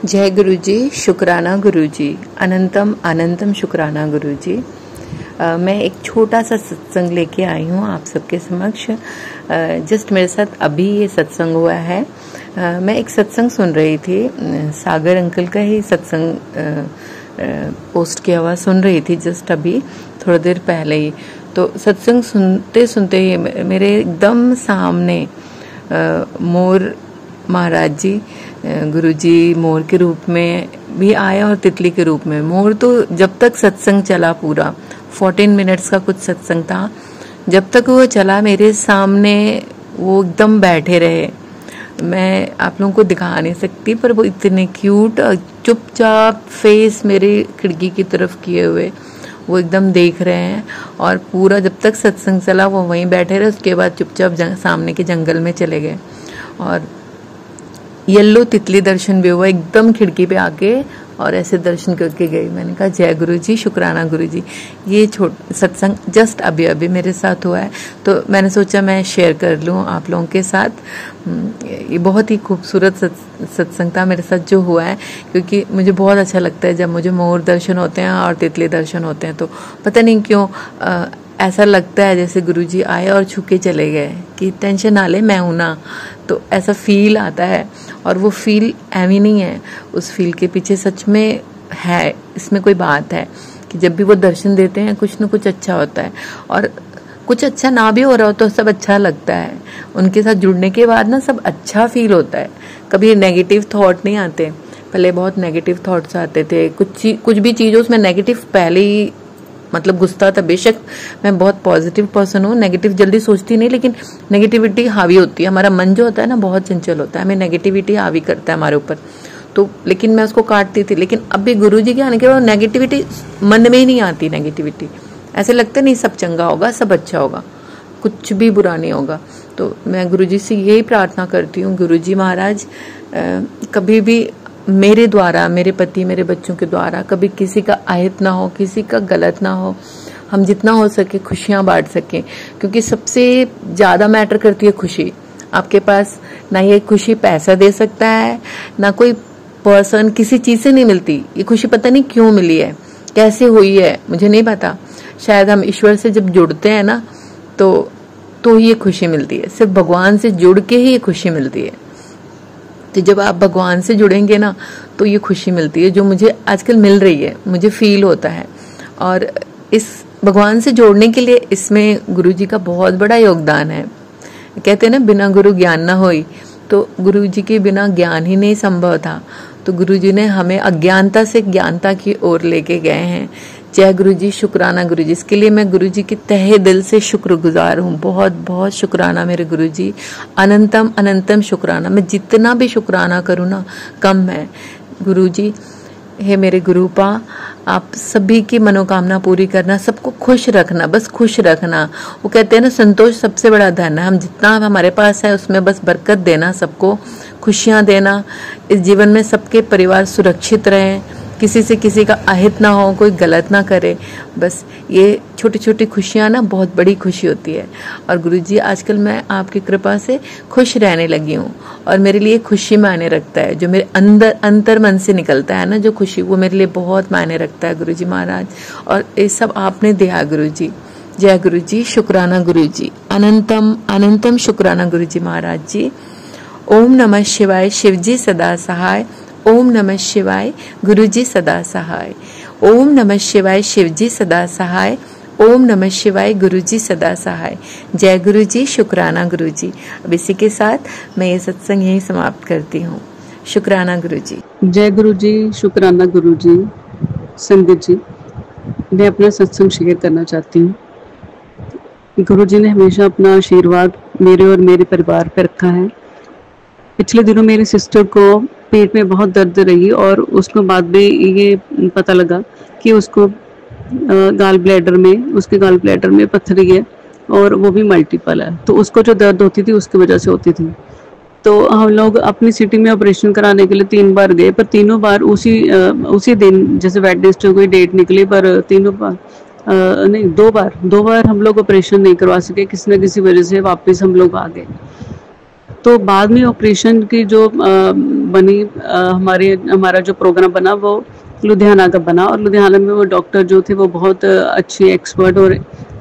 जय गुरु जी, शुक्राना गुरु जी, अनंतम अनंतम शुक्राना गुरु जी। मैं एक छोटा सा सत्संग लेके आई हूँ आप सबके समक्ष। जस्ट मेरे साथ अभी ये सत्संग हुआ है। मैं एक सत्संग सुन रही थी, सागर अंकल का ही सत्संग पोस्ट किया हुआ सुन रही थी जस्ट अभी थोड़ी देर पहले ही। तो सत्संग सुनते सुनते ही मेरे एकदम सामने मोर महाराज जी, गुरुजी मोर के रूप में भी आए और तितली के रूप में। मोर तो जब तक सत्संग चला पूरा 14 मिनट्स का कुछ सत्संग था, जब तक वो चला मेरे सामने वो एकदम बैठे रहे। मैं आप लोगों को दिखा नहीं सकती, पर वो इतने क्यूट, चुपचाप फेस मेरे खिड़की की तरफ किए हुए वो एकदम देख रहे हैं। और पूरा जब तक सत्संग चला वो वहीं बैठे रहे। उसके बाद चुपचाप सामने के जंगल में चले गए और येलो तितली दर्शन भी हुआ एकदम खिड़की पे आके, और ऐसे दर्शन करके गई। मैंने कहा जय गुरु जी, शुक्राना गुरु जी। ये सत्संग जस्ट अभी अभी मेरे साथ हुआ है, तो मैंने सोचा मैं शेयर कर लूँ आप लोगों के साथ। ये बहुत ही खूबसूरत सत्संग था मेरे साथ जो हुआ है, क्योंकि मुझे बहुत अच्छा लगता है जब मुझे मोर दर्शन होते हैं और तितली दर्शन होते हैं। तो पता नहीं क्यों ऐसा लगता है जैसे गुरुजी आए और छू के चले गए कि टेंशन ना ले, मैं हूं ना। तो ऐसा फील आता है, और वो फील एवी नहीं है, उस फील के पीछे सच में है, इसमें कोई बात है कि जब भी वो दर्शन देते हैं कुछ ना कुछ अच्छा होता है। और कुछ अच्छा ना भी हो रहा हो तो सब अच्छा लगता है। उनके साथ जुड़ने के बाद ना सब अच्छा फील होता है, कभी नेगेटिव थॉट नहीं आते। पहले बहुत नेगेटिव थॉट्स आते थे, कुछ भी चीज़ उसमें नेगेटिव पहले ही मतलब घुसता था। बेशक मैं बहुत पॉजिटिव पर्सन हूँ, नेगेटिव जल्दी सोचती नहीं, लेकिन नेगेटिविटी हावी होती है। हमारा मन जो होता है ना बहुत चंचल होता है, हमें नेगेटिविटी हावी करता है हमारे ऊपर। तो लेकिन मैं उसको काटती थी। लेकिन अभी गुरुजी के आने के बाद नेगेटिविटी मन में ही नहीं आती। नेगेटिविटी ऐसे लगता नहीं सब चंगा होगा, सब अच्छा होगा, कुछ भी बुरा नहीं होगा। तो मैं गुरुजी से यही प्रार्थना करती हूँ, गुरुजी महाराज कभी भी मेरे द्वारा, मेरे पति, मेरे बच्चों के द्वारा कभी किसी का अहित ना हो, किसी का गलत ना हो। हम जितना हो सके खुशियां बांट सकें, क्योंकि सबसे ज्यादा मैटर करती है खुशी। आपके पास ना ये खुशी पैसा दे सकता है, ना कोई पर्सन, किसी चीज से नहीं मिलती। ये खुशी पता नहीं क्यों मिली है, कैसे हुई है, मुझे नहीं पता। शायद हम ईश्वर से जब जुड़ते हैं ना तो ये खुशी मिलती है। सिर्फ भगवान से जुड़ के ही ये खुशी मिलती है। तो जब आप भगवान से जुड़ेंगे ना तो ये खुशी मिलती है, जो मुझे आजकल मिल रही है, मुझे फील होता है। और इस भगवान से जोड़ने के लिए इसमें गुरुजी का बहुत बड़ा योगदान है। कहते हैं ना बिना गुरु ज्ञान ना होई, तो गुरुजी के बिना ज्ञान ही नहीं संभव था। तो गुरुजी ने हमें अज्ञानता से ज्ञानता की ओर लेके गए हैं। जय गुरुजी, शुक्राना गुरुजी। इसके लिए मैं गुरुजी के तहे दिल से शुक्रगुजार हूँ। बहुत बहुत शुक्राना मेरे गुरुजी, अनंतम अनंतम शुक्राना। मैं जितना भी शुक्राना करूँ ना कम है। गुरुजी हे मेरे गुरुपा, आप सभी की मनोकामना पूरी करना, सबको खुश रखना, बस खुश रखना। वो कहते हैं ना संतोष सबसे बड़ा धन है। हम जितना हमारे पास है उसमें बस बरकत देना, सबको खुशियां देना। इस जीवन में सबके परिवार सुरक्षित रहें, किसी से किसी का अहित ना हो, कोई गलत ना करे। बस ये छोटी छोटी खुशियां ना बहुत बड़ी खुशी होती है। और गुरुजी आजकल मैं आपकी कृपा से खुश रहने लगी हूँ, और मेरे लिए खुशी मायने रखता है। जो मेरे अंदर अंतर मन से निकलता है ना जो खुशी, वो मेरे लिए बहुत मायने रखता है गुरुजी महाराज। और ये सब आपने दिया गुरुजी। जय गुरुजी, शुक्राना गुरुजी, अनंतम अनंतम शुक्राना गुरुजी महाराज जी। ओम नमः शिवाय, शिवजी सदा सहाय। ओम नमः शिवाय, गुरुजी सदा सहाय। ओम नमः शिवाय, शिवजी सदा सहाय। ओम नमः शिवाय, गुरुजी सदा सहाय। जय गुरुजी, शुक्राना गुरुजी। अब इसी के साथ मैं ये सत्संग यही समाप्त करती हूँ। शुक्राना गुरुजी। जय गुरुजी, शुक्राना गुरुजी। संगत जी, मैं अपना सत्संग शेयर करना चाहती हूँ। गुरुजी ने हमेशा अपना आशीर्वाद मेरे और मेरे परिवार पर रखा है। पिछले दिनों मेरी सिस्टर को पेट में बहुत दर्द रही, और उसके बाद भी ये पता लगा कि उसको उसके गाल ब्लैडर में पथरी है, और वो भी मल्टीपल है। तो उसको जो दर्द होती थी उसकी वजह से होती थी। तो हम लोग अपनी सिटी में ऑपरेशन कराने के लिए 3 बार गए, पर तीनों बार उसी दिन, जैसे वेडनेसडे कोई डेट निकली, पर तीनों बार नहीं, 2 बार हम लोग ऑपरेशन नहीं करवा सके। किसी न किसी वजह से वापस हम लोग आ गए। तो बाद में ऑपरेशन की जो बनी हमारा जो प्रोग्राम बना वो लुधियाना का बना, और लुधियाना में वो डॉक्टर जो थे वो बहुत अच्छे एक्सपर्ट और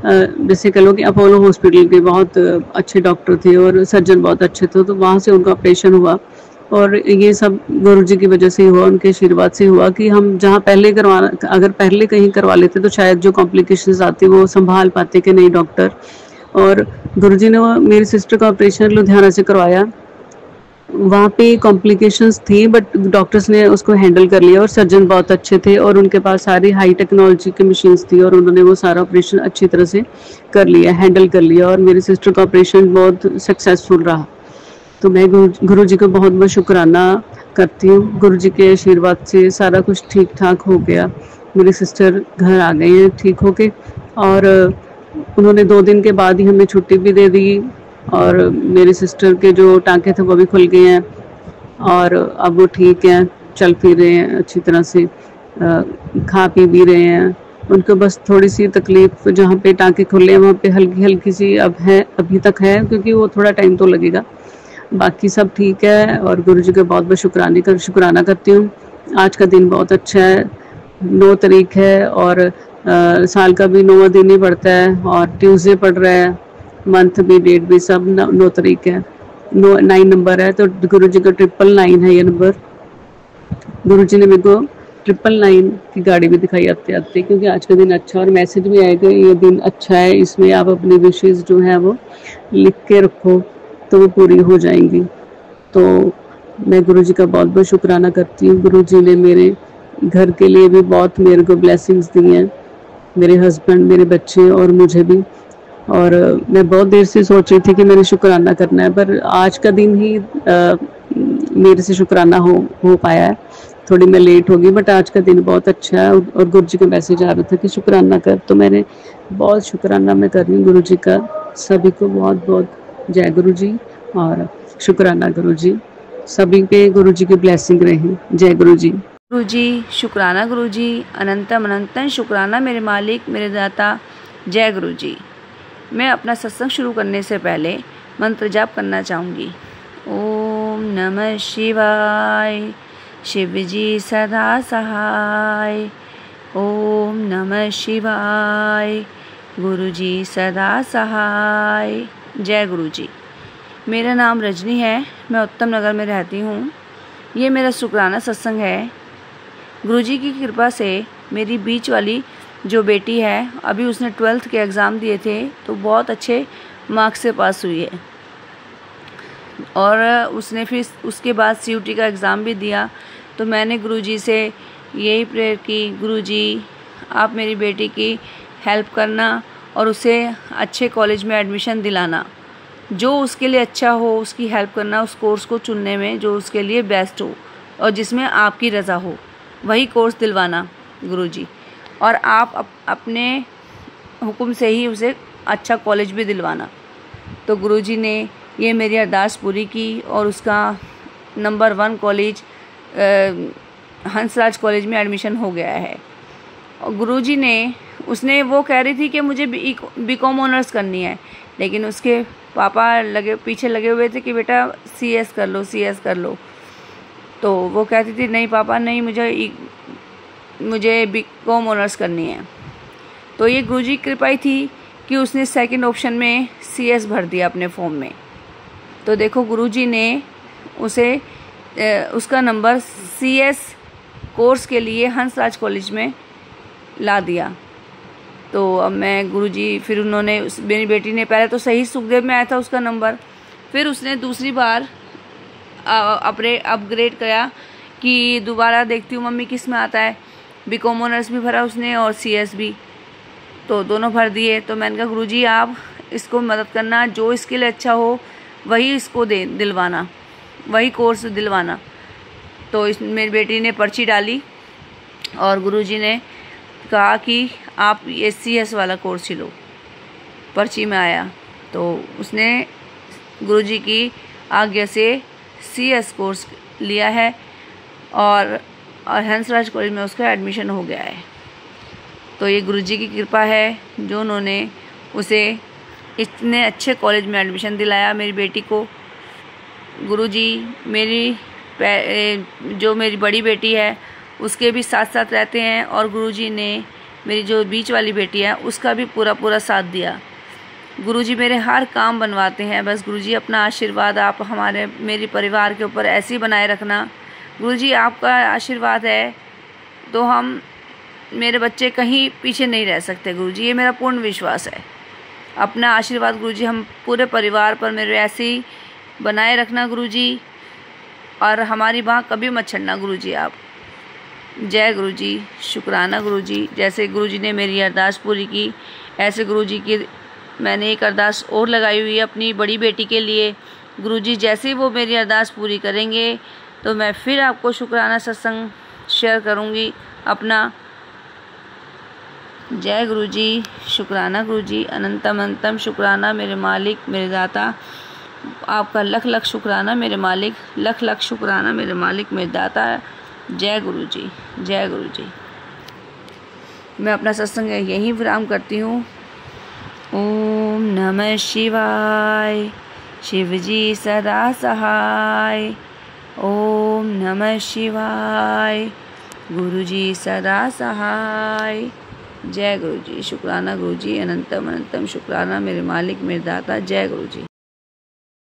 जैसे कह लो कि अपोलो हॉस्पिटल के बहुत अच्छे डॉक्टर थे और सर्जन बहुत अच्छे थे, तो वहाँ से उनका ऑपरेशन हुआ। और ये सब गुरुजी की वजह से ही हुआ, उनके आशीर्वाद से हुआ कि हम जहाँ पहले अगर पहले कहीं करवा लेते तो शायद जो कॉम्प्लिकेशंस आती वो संभाल पाते कि नहीं डॉक्टर। और गुरुजी ने मेरी सिस्टर का ऑपरेशन लुधियाना से करवाया। वहाँ पे कॉम्प्लिकेशंस थी बट डॉक्टर्स ने उसको हैंडल कर लिया, और सर्जन बहुत अच्छे थे और उनके पास सारी हाई टेक्नोलॉजी की मशीन्स थी, और उन्होंने वो सारा ऑपरेशन अच्छी तरह से कर लिया, हैंडल कर लिया, और मेरी सिस्टर का ऑपरेशन बहुत सक्सेसफुल रहा। तो मैं गुरु जी को बहुत बहुत शुक्राना करती हूँ। गुरु जी के आशीर्वाद से सारा कुछ ठीक ठाक हो गया। मेरी सिस्टर घर आ गई हैं ठीक होके, और उन्होंने 2 दिन के बाद ही हमें छुट्टी भी दे दी, और मेरी सिस्टर के जो टाँके थे वो भी खुल गए हैं, और अब वो ठीक हैं, चल फिर रहे हैं अच्छी तरह से, खा पी भी रहे हैं। उनको बस थोड़ी सी तकलीफ जहाँ पे टाँके खुले हैं वहाँ पे हल्की हल्की सी अब है, अभी तक है, क्योंकि वो थोड़ा टाइम तो लगेगा। बाकी सब ठीक है, और गुरु जी का बहुत बहुत शुक्राना करती हूँ। आज का दिन बहुत अच्छा है, 9 तारीख है, और साल का भी 9वां दिन ही पड़ता है, और ट्यूसडे पड़ रहा है, मंथ भी डेट भी सब 9 तारीख है, 9 नंबर है, तो गुरु जी का 999 है ये नंबर। गुरु जी ने मेरे को 999 की गाड़ी भी दिखाई आते आते, क्योंकि आज का दिन अच्छा, और मैसेज भी आएगा ये दिन अच्छा है, इसमें आप अपनी विशेष जो है वो लिख के रखो तो वो पूरी हो जाएंगी। तो मैं गुरु जी का बहुत बहुत शुक्राना करती हूँ। गुरु जी ने मेरे घर के लिए भी बहुत मेरे को ब्लेसिंग्स दी हैं, मेरे हस्बैंड, मेरे बच्चे और मुझे भी। और मैं बहुत देर से सोच रही थी कि मैंने शुक्राना करना है, पर आज का दिन ही मेरे से शुक्राना हो पाया है। थोड़ी मैं लेट होगी, बट आज का दिन बहुत अच्छा है, और गुरु जी का मैसेज आ रहा था कि शुक्राना कर, तो मैंने बहुत शुक्राना मैं कर रही हूँ गुरु जी का। सभी को बहुत बहुत जय गुरु जी, और शुक्राना गुरु जी, सभी पे गुरु जी की ब्लेसिंग रही। जय गुरु जी। गुरु जी शुक्राना, गुरु जी अनंतम अनंतन शुक्राना मेरे मालिक, मेरे दाता। जय गुरु जी। मैं अपना सत्संग शुरू करने से पहले मंत्र जाप करना चाहूँगी। ओम नमः शिवाय, शिव जी सदा सहाय। ओम नमः शिवाय, गुरु जी सदा सहाय। जय गुरु जी। मेरा नाम रजनी है, मैं उत्तम नगर में रहती हूँ। ये मेरा शुक्राना सत्संग है। गुरु जी की कृपा से मेरी बीच वाली जो बेटी है, अभी उसने 12th के एग्ज़ाम दिए थे तो बहुत अच्छे मार्क्स से पास हुई है, और उसने फिर उसके बाद CUT का एग्ज़ाम भी दिया। तो मैंने गुरु जी से यही प्रेयर की, गुरु जी आप मेरी बेटी की हेल्प करना और उसे अच्छे कॉलेज में एडमिशन दिलाना, जो उसके लिए अच्छा हो उसकी हेल्प करना, उस कोर्स को चुनने में जो उसके लिए बेस्ट हो और जिसमें आपकी रज़ा हो, वही कोर्स दिलवाना गुरु जी। और आप अपने हुक्म से ही उसे अच्छा कॉलेज भी दिलवाना। तो गुरु जी ने ये मेरी अरदास पूरी की, और उसका नंबर 1 कॉलेज हंसराज कॉलेज में एडमिशन हो गया है। और गुरु जी ने उसने वो कह रही थी कि मुझे BCom ऑनर्स करनी है, लेकिन उसके पापा पीछे लगे हुए थे कि बेटा CS कर लो, CS कर लो। तो वो कहती थी नहीं पापा नहीं, मुझे BCom ऑनर्स करनी है। तो ये गुरु जी की कृपा ही थी कि उसने सेकंड ऑप्शन में CS भर दिया अपने फॉर्म में। तो देखो गुरु जी ने उसे उसका नंबर CS कोर्स के लिए हंसराज कॉलेज में ला दिया। तो अब मैं गुरुजी फिर उन्होंने मेरी बेटी ने पहले तो सही सुखदेव में आया था उसका नंबर, फिर उसने दूसरी बार अपग्रेड किया कि दोबारा देखती हूँ मम्मी किस में आता है। BCom ऑनर्स भी भरा उसने और CS भी, तो दोनों भर दिए। तो मैंने कहा गुरुजी आप इसको मदद करना, जो इसके लिए अच्छा हो वही इसको दिलवाना, वही कोर्स दिलवाना। तो मेरी बेटी ने पर्ची डाली और गुरुजी ने कहा कि आप ये CS वाला कोर्स ही लो। पर्ची में आया तो उसने गुरुजी की आज्ञा से CS कोर्स लिया है, और हंसराज कॉलेज में उसका एडमिशन हो गया है। तो ये गुरुजी की कृपा है जो उन्होंने उसे इतने अच्छे कॉलेज में एडमिशन दिलाया मेरी बेटी को। गुरुजी मेरी जो मेरी बड़ी बेटी है उसके भी साथ साथ रहते हैं, और गुरुजी ने मेरी जो बीच वाली बेटी है उसका भी पूरा साथ दिया। गुरुजी मेरे हर काम बनवाते हैं। बस गुरुजी अपना आशीर्वाद आप मेरे परिवार के ऊपर ऐसे ही बनाए रखना। गुरुजी आपका आशीर्वाद है तो मेरे बच्चे कहीं पीछे नहीं रह सकते। गुरुजी ये मेरा पूर्ण विश्वास है। अपना आशीर्वाद गुरुजी हम पूरे परिवार पर मेरे ऐसे ही बनाए रखना गुरुजी, और हमारी बाह कभी मत छड़ना गुरुजी आप। जय गुरुजी, शुक्राना गुरुजी। जैसे गुरुजी ने मेरी अरदास पूरी की, ऐसे गुरुजी की मैंने एक अरदास और लगाई हुई है अपनी बड़ी बेटी के लिए। गुरुजी जैसे ही वो मेरी अरदास पूरी करेंगे तो मैं फिर आपको शुक्राना सत्संग शेयर करूँगी अपना। जय गुरुजी, शुक्राना गुरुजी। अनंतम अनंतम शुक्राना मेरे मालिक, मेरे दाता। आपका लख लख शुक्राना मेरे मालिक, लख लख शुक्राना मेरे मालिक, मेरे दाता। जय गुरुजी, जय गुरुजी। मैं अपना सत्संग यहीं विराम करती हूँ। ओम नमः शिवाय। शिवजी सदा सहाय। ओम नमः शिवाय। गुरुजी सदा सहाय। जय गुरुजी, शुक्राना गुरुजी। अनंतम अनंतम शुक्राना मेरे मालिक, मेरे दाता। जय गुरुजी।